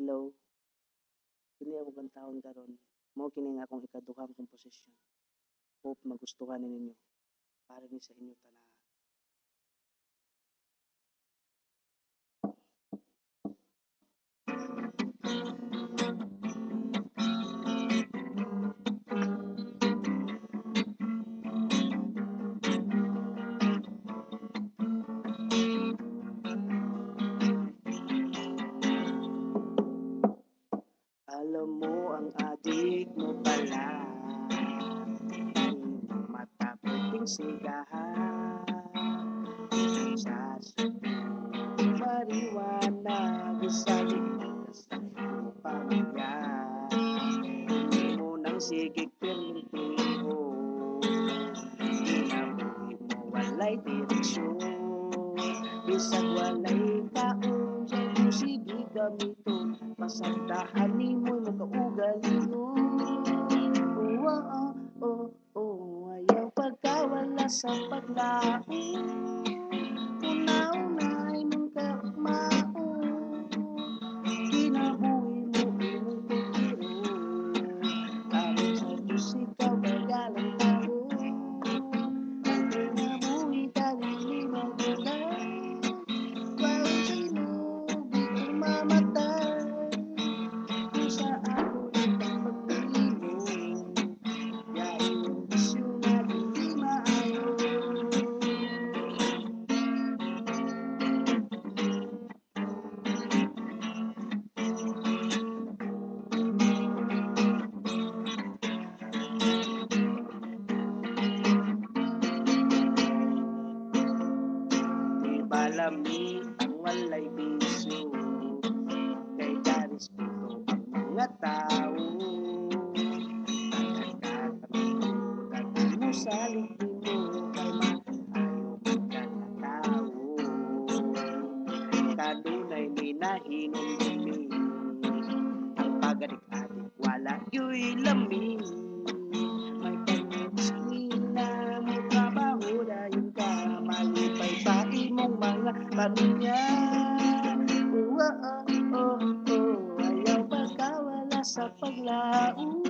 Hello, kini ako kantahon karon. Mao kini nga akong ikaduhang komposisyon. Hope magustuhan ninyo para ni sa inyo tanan. Alam mo ang adik mo pala ay mataputing sigahan sa mariwanag sa likod sa iyong pamilya. Hindi mo nang sigig permitiho, ginabuhi mo walay direksyon. Bisag walay kaon sa sige gamiton, pasandahan ni mo makaugalingon. Oh, oh, oh, ayaw pagkawala sa paglaon. Una-unay mong kaugmaon, kinabuhi mo imong tutiro. Aron sa Diyos ikaw magalang tao, ang kinabuhi kalilimagulan. Walang sa'yo di ko mamatay, kung sa ako lang ang pagpili mo. Yain yung bisyo na di maayo. Di balami ang walay bisyo, kay karespeto ang mga tao. Pagkakataon mo sa libo, kay maayo pagkakatao. Kanunay minahinom dumi, ang pagadik-adik wala yo'y lami. May pag-iskwina mo trabaho dayon ka, malipay sa imong mga pamilya. Oh, oh, oh, oh, ayaw pagkawala sa paglaon.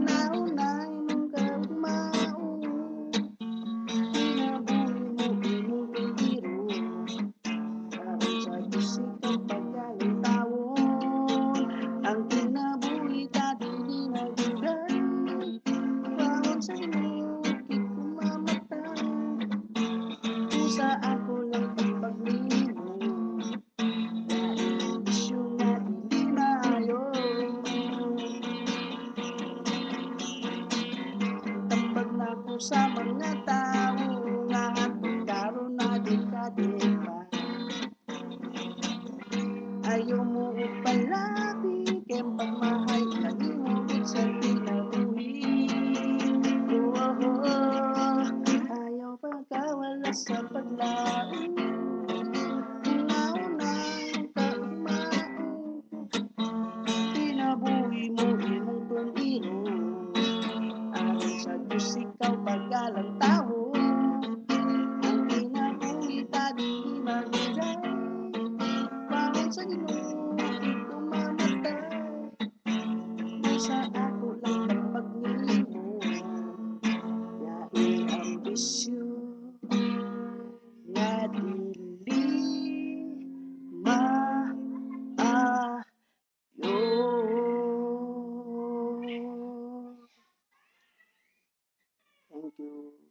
Naunay mong kaugmaon, kinabuhi mo imong tutiro. Aron sa Diyos ikaw pagaling tawon, ang kinabuhi dili nagugay. Baon sa inyo di ko mamatay, kung sa ako lang pagpaglino. Yain bisyo nga dili maayo. Tambag na ko sa mga tao nga hangtod karon na di ka pa. Ayaw mo palabi, kaya pagmahay nalimot sa kinabuhi. Oh, oh, oh, ayaw pagkawala sa paglaon. Una-unang kaugmaon, kinabuhi mo imong tuniro. Aron sa Diyos ikaw pagalang tao, ang kinabuhi dili magugay. Baon sa Ginoo di ko mamatay, kung sa ako lang ang pagnilimo. Yain ang bisyo nga dili maayo. Thank you.